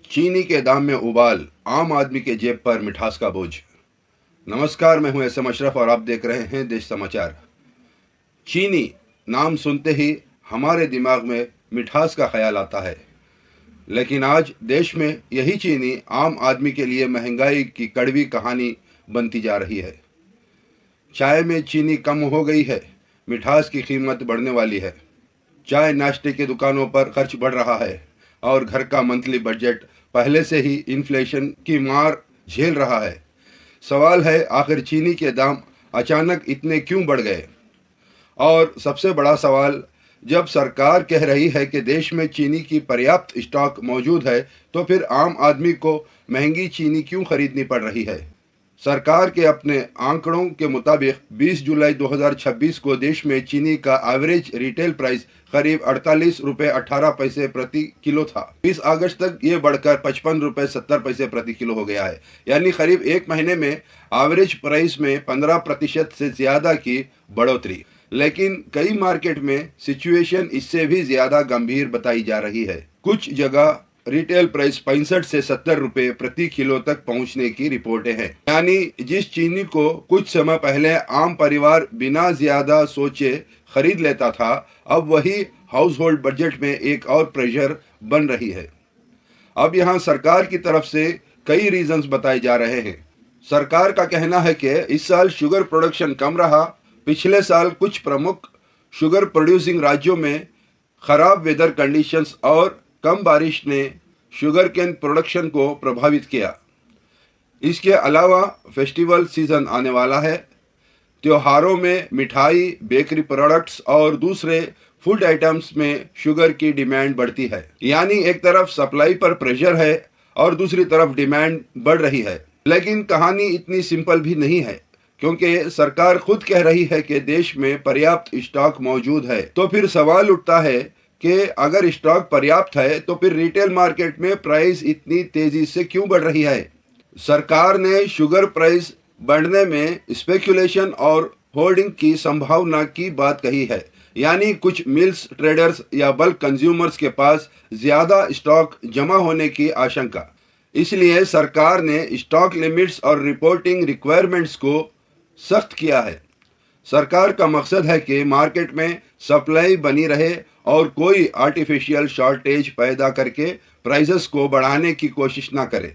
चीनी के दाम में उबाल, आम आदमी के जेब पर मिठास का बोझ। नमस्कार, मैं हूं एस एम अशरफ और आप देख रहे हैं देश समाचार। चीनी नाम सुनते ही हमारे दिमाग में मिठास का ख्याल आता है, लेकिन आज देश में यही चीनी आम आदमी के लिए महंगाई की कड़वी कहानी बनती जा रही है। चाय में चीनी कम हो गई है, मिठास की कीमत बढ़ने वाली है। चाय नाश्ते की दुकानों पर खर्च बढ़ रहा है और घर का मंथली बजट पहले से ही इन्फ्लेशन की मार झेल रहा है। सवाल है, आखिर चीनी के दाम अचानक इतने क्यों बढ़ गए? और सबसे बड़ा सवाल, जब सरकार कह रही है कि देश में चीनी की पर्याप्त स्टॉक मौजूद है, तो फिर आम आदमी को महंगी चीनी क्यों खरीदनी पड़ रही है? सरकार के अपने आंकड़ों के मुताबिक 20 जुलाई 2026 को देश में चीनी का एवरेज रिटेल प्राइस करीब 48 रुपये 18 पैसे प्रति किलो था। 20 अगस्त तक ये बढ़कर 55 रुपये 70 पैसे प्रति किलो हो गया है, यानी करीब एक महीने में एवरेज प्राइस में 15% से ज़्यादा की बढ़ोतरी। लेकिन कई मार्केट में सिचुएशन इससे भी ज़्यादा गंभीर बताई जा रही है। कुछ जगह रिटेल प्राइस 65 से 70 रुपये प्रति किलो तक पहुंचने की रिपोर्टें हैं। यानी जिस चीनी को कुछ समय पहले आम परिवार बिना ज्यादा सोचे खरीद लेता था, अब वही हाउस होल्ड बजट में एक और प्रेशर बन रही है। अब यहाँ सरकार की तरफ से कई रीजंस बताए जा रहे हैं। सरकार का कहना है कि इस साल शुगर प्रोडक्शन कम रहा। पिछले साल कुछ प्रमुख शुगर प्रोड्यूसिंग राज्यों में खराब वेदर कंडीशंस और कम बारिश ने शुगर केन प्रोडक्शन को प्रभावित किया। इसके अलावा फेस्टिवल सीजन आने वाला है। त्योहारों में मिठाई, बेकरी प्रोडक्ट्स और दूसरे फूड आइटम्स में शुगर की डिमांड बढ़ती है। यानी एक तरफ सप्लाई पर प्रेशर है और दूसरी तरफ डिमांड बढ़ रही है। लेकिन कहानी इतनी सिंपल भी नहीं है, क्योंकि सरकार खुद कह रही है कि देश में पर्याप्त स्टॉक मौजूद है। तो फिर सवाल उठता है कि अगर स्टॉक पर्याप्त है तो फिर रिटेल मार्केट में प्राइस इतनी तेजी से क्यों बढ़ रही है? सरकार ने शुगर प्राइस बढ़ने में स्पेकुलेशन और होर्डिंग की संभावना की बात कही है, यानी कुछ मिल्स, ट्रेडर्स या बल्क कंज्यूमर्स के पास ज्यादा स्टॉक जमा होने की आशंका। इसलिए सरकार ने स्टॉक लिमिट्स और रिपोर्टिंग रिक्वायरमेंट्स को सख्त किया है। सरकार का मकसद है कि मार्केट में सप्लाई बनी रहे और कोई आर्टिफिशियल शॉर्टेज पैदा करके प्राइसेस को बढ़ाने की कोशिश ना करे।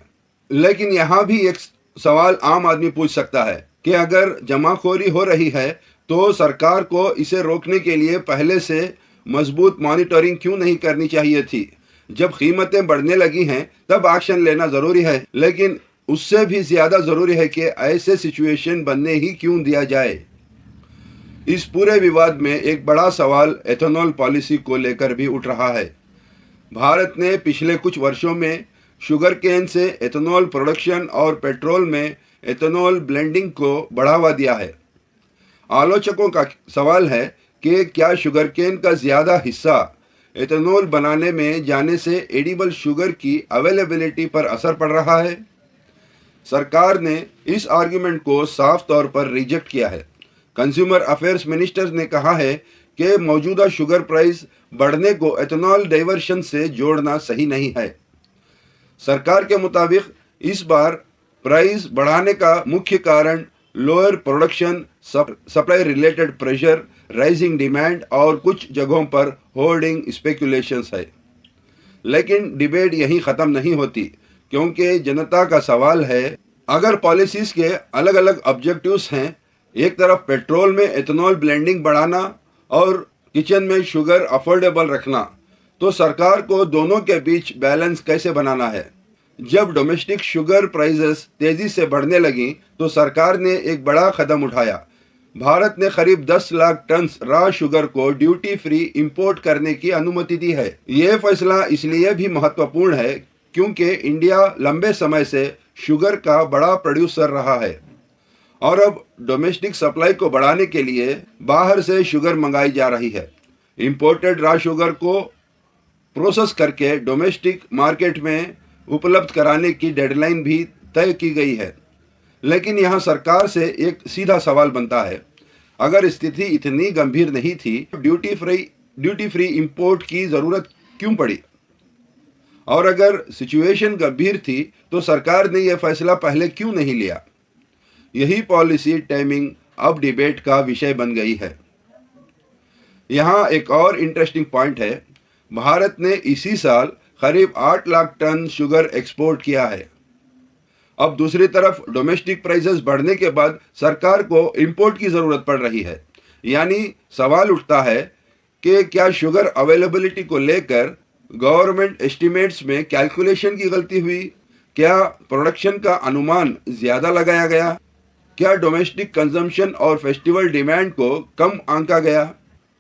लेकिन यहाँ भी एक सवाल आम आदमी पूछ सकता है कि अगर जमाखोरी हो रही है तो सरकार को इसे रोकने के लिए पहले से मजबूत मॉनिटरिंग क्यों नहीं करनी चाहिए थी? जब कीमतें बढ़ने लगी हैं तब एक्शन लेना ज़रूरी है, लेकिन उससे भी ज़्यादा ज़रूरी है कि ऐसे सिचुएशन बनने ही क्यों दिया जाए। इस पूरे विवाद में एक बड़ा सवाल एथेनॉल पॉलिसी को लेकर भी उठ रहा है। भारत ने पिछले कुछ वर्षों में शुगर केन से एथेनॉल प्रोडक्शन और पेट्रोल में एथेनॉल ब्लेंडिंग को बढ़ावा दिया है। आलोचकों का सवाल है कि क्या शुगर केन का ज़्यादा हिस्सा एथेनॉल बनाने में जाने से एडिबल शुगर की अवेलेबिलिटी पर असर पड़ रहा है? सरकार ने इस आर्ग्यूमेंट को साफ तौर पर रिजेक्ट किया है। कंज्यूमर अफेयर्स मिनिस्टर ने कहा है कि मौजूदा शुगर प्राइस बढ़ने को एथेनॉल डाइवर्शन से जोड़ना सही नहीं है। सरकार के मुताबिक इस बार प्राइस बढ़ाने का मुख्य कारण lower production, supply related pressure, rising demand और कुछ जगहों पर होर्डिंग स्पेकुलेशंस है। लेकिन डिबेट यहीं ख़त्म नहीं होती, क्योंकि जनता का सवाल है, अगर पॉलिसीज़ के अलग अलग ऑब्जेक्टिव्स हैं, एक तरफ पेट्रोल में एथेनॉल ब्लेंडिंग बढ़ाना और किचन में शुगर अफोर्डेबल रखना, तो सरकार को दोनों के बीच बैलेंस कैसे बनाना है? जब डोमेस्टिक शुगर प्राइसेस तेज़ी से बढ़ने लगी तो सरकार ने एक बड़ा कदम उठाया। भारत ने करीब 10 लाख टन रॉ शुगर को ड्यूटी फ्री इंपोर्ट करने की अनुमति दी है। ये फैसला इसलिए भी महत्वपूर्ण है क्योंकि इंडिया लंबे समय से शुगर का बड़ा प्रोड्यूसर रहा है और अब डोमेस्टिक सप्लाई को बढ़ाने के लिए बाहर से शुगर मंगाई जा रही है। इंपोर्टेड रॉ शुगर को प्रोसेस करके डोमेस्टिक मार्केट में उपलब्ध कराने की डेडलाइन भी तय की गई है। लेकिन यहाँ सरकार से एक सीधा सवाल बनता है, अगर स्थिति इतनी गंभीर नहीं थी, ड्यूटी फ्री इंपोर्ट की ज़रूरत क्यों पड़ी? और अगर सिचुएशन गंभीर थी तो सरकार ने यह फैसला पहले क्यों नहीं लिया? यही पॉलिसी टाइमिंग अब डिबेट का विषय बन गई है। यहाँ एक और इंटरेस्टिंग पॉइंट है, भारत ने इसी साल करीब 8 लाख टन शुगर एक्सपोर्ट किया है। अब दूसरी तरफ डोमेस्टिक प्राइसेस बढ़ने के बाद सरकार को इंपोर्ट की ज़रूरत पड़ रही है। यानी सवाल उठता है कि क्या शुगर अवेलेबिलिटी को लेकर गवर्नमेंट एस्टिमेट्स में कैलकुलेशन की गलती हुई? क्या प्रोडक्शन का अनुमान ज़्यादा लगाया गया? क्या डोमेस्टिक कंजम्पशन और फेस्टिवल डिमांड को कम आंका गया?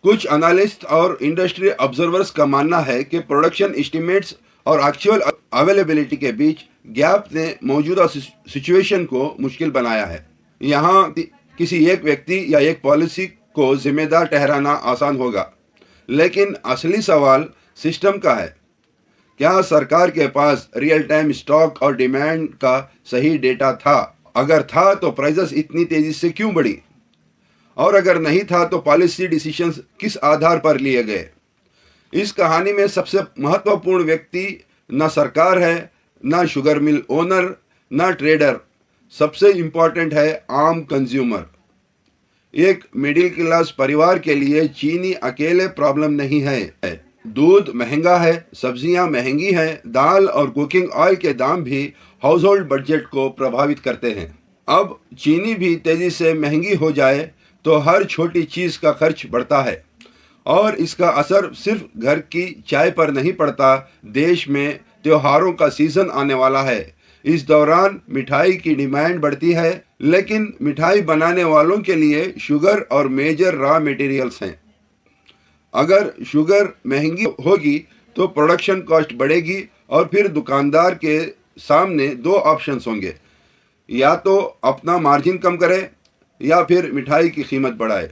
कुछ एनालिस्ट और इंडस्ट्री ऑब्जर्वर्स का मानना है कि प्रोडक्शन एस्टिमेट्स और एक्चुअल अवेलेबिलिटी के बीच गैप ने मौजूदा सिचुएशन को मुश्किल बनाया है। यहाँ किसी एक व्यक्ति या एक पॉलिसी को जिम्मेदार ठहराना आसान होगा, लेकिन असली सवाल सिस्टम का है। क्या सरकार के पास रियल टाइम स्टॉक और डिमांड का सही डेटा था? अगर था तो प्राइसेस इतनी तेजी से क्यों बढ़ी? और अगर नहीं था तो पॉलिसी डिसीजंस किस आधार पर लिए गए? इस कहानी में सबसे महत्वपूर्ण व्यक्ति न सरकार है, न शुगर मिल ओनर, न ट्रेडर। सबसे इम्पोर्टेंट है आम कंज्यूमर। एक मिडिल क्लास परिवार के लिए चीनी अकेले प्रॉब्लम नहीं है। दूध महंगा है, सब्जियां महंगी हैं, दाल और कुकिंग ऑयल के दाम भी हाउस होल्ड बजट को प्रभावित करते हैं। अब चीनी भी तेज़ी से महंगी हो जाए तो हर छोटी चीज़ का खर्च बढ़ता है और इसका असर सिर्फ घर की चाय पर नहीं पड़ता। देश में त्योहारों का सीज़न आने वाला है। इस दौरान मिठाई की डिमांड बढ़ती है, लेकिन मिठाई बनाने वालों के लिए शुगर और मेजर रॉ मटेरियल्स हैं। अगर शुगर महंगी होगी तो प्रोडक्शन कॉस्ट बढ़ेगी और फिर दुकानदार के सामने दो ऑप्शंस होंगे, या तो अपना मार्जिन कम करे या फिर मिठाई की कीमत बढ़ाए।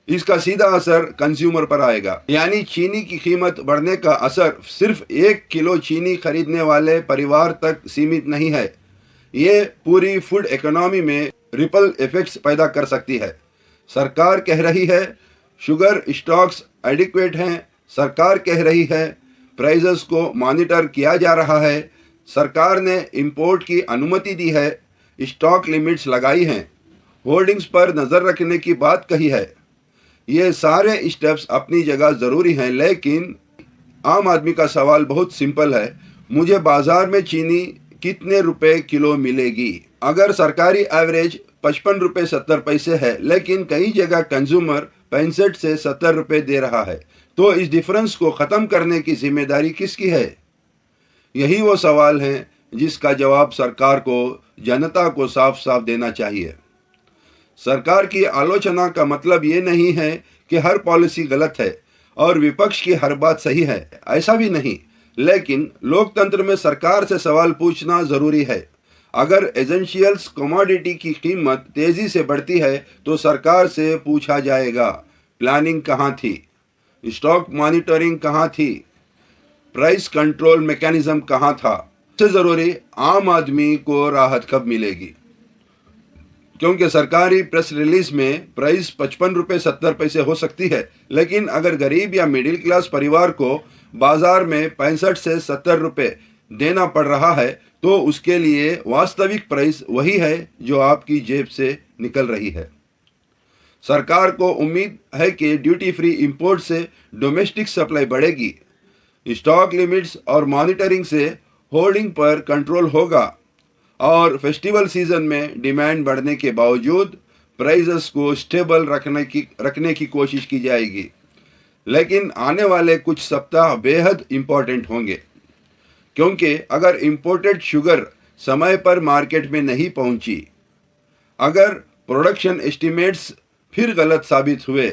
इसका सीधा असर कंज्यूमर पर आएगा। यानी चीनी की कीमत बढ़ने का असर सिर्फ 1 किलो चीनी खरीदने वाले परिवार तक सीमित नहीं है, ये पूरी फूड इकोनॉमी में रिपल इफेक्ट्स पैदा कर सकती है। सरकार कह रही है शुगर स्टॉक्स एडिक्वेट हैं, सरकार कह रही है प्राइसेस को मॉनिटर किया जा रहा है, सरकार ने इंपोर्ट की अनुमति दी है, स्टॉक लिमिट्स लगाई हैं, होर्डिंग्स पर नज़र रखने की बात कही है। ये सारे स्टेप्स अपनी जगह ज़रूरी हैं, लेकिन आम आदमी का सवाल बहुत सिंपल है, मुझे बाज़ार में चीनी कितने रुपए किलो मिलेगी? अगर सरकारी एवरेज 55 रुपये 70 पैसे है, लेकिन कई जगह कंज्यूमर 65 से 70 रुपये दे रहा है, तो इस डिफरेंस को ख़त्म करने की जिम्मेदारी किसकी है? यही वो सवाल है जिसका जवाब सरकार को, जनता को साफ साफ देना चाहिए। सरकार की आलोचना का मतलब ये नहीं है कि हर पॉलिसी गलत है और विपक्ष की हर बात सही है, ऐसा भी नहीं। लेकिन लोकतंत्र में सरकार से सवाल पूछना ज़रूरी है। अगर एसेंशियल्स कमोडिटी की कीमत तेज़ी से बढ़ती है तो सरकार से पूछा जाएगा प्लानिंग कहाँ थी, स्टॉक मॉनिटरिंग कहाँ थी, प्राइस कंट्रोल मैकेनिज्म कहाँ था। सबसे ज़रूरी, आम आदमी को राहत कब मिलेगी? क्योंकि सरकारी प्रेस रिलीज में प्राइस 55 रुपये 70 पैसे हो सकती है, लेकिन अगर गरीब या मिडिल क्लास परिवार को बाजार में 65 से 70 रुपये देना पड़ रहा है तो उसके लिए वास्तविक प्राइस वही है जो आपकी जेब से निकल रही है। सरकार को उम्मीद है कि ड्यूटी फ्री इंपोर्ट से डोमेस्टिक सप्लाई बढ़ेगी, स्टॉक लिमिट्स और मॉनिटरिंग से होल्डिंग पर कंट्रोल होगा और फेस्टिवल सीजन में डिमांड बढ़ने के बावजूद प्राइसेस को स्टेबल रखने की कोशिश की जाएगी। लेकिन आने वाले कुछ सप्ताह बेहद इम्पोर्टेंट होंगे, क्योंकि अगर इंपोर्टेड शुगर समय पर मार्केट में नहीं पहुंची, अगर प्रोडक्शन एस्टिमेट्स फिर गलत साबित हुए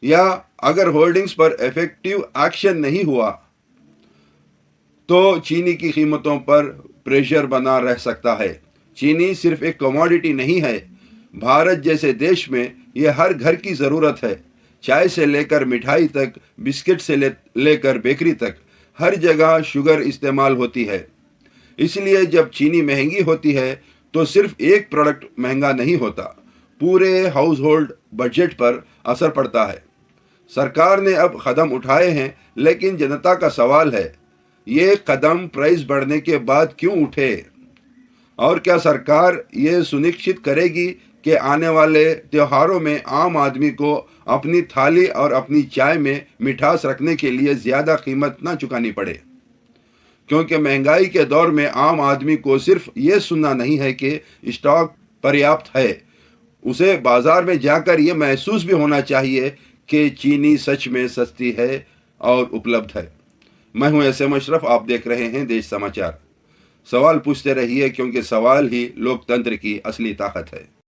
या अगर होल्डिंग्स पर इफेक्टिव एक्शन नहीं हुआ तो चीनी की कीमतों पर प्रेशर बना रह सकता है। चीनी सिर्फ एक कमोडिटी नहीं है, भारत जैसे देश में यह हर घर की ज़रूरत है। चाय से लेकर मिठाई तक, बिस्किट से लेकर बेकरी तक, हर जगह शुगर इस्तेमाल होती है। इसलिए जब चीनी महंगी होती है तो सिर्फ एक प्रोडक्ट महंगा नहीं होता, पूरे हाउस होल्ड बजट पर असर पड़ता है। सरकार ने अब कदम उठाए हैं, लेकिन जनता का सवाल है ये कदम प्राइस बढ़ने के बाद क्यों उठे? और क्या सरकार ये सुनिश्चित करेगी कि आने वाले त्योहारों में आम आदमी को अपनी थाली और अपनी चाय में मिठास रखने के लिए ज़्यादा कीमत ना चुकानी पड़े? क्योंकि महंगाई के दौर में आम आदमी को सिर्फ ये सुनना नहीं है कि स्टॉक पर्याप्त है, उसे बाजार में जाकर ये महसूस भी होना चाहिए कि चीनी सच में सस्ती है और उपलब्ध है। मैं हूं एसएम अशरफ, आप देख रहे हैं देश समाचार। सवाल पूछते रहिए, क्योंकि सवाल ही लोकतंत्र की असली ताकत है।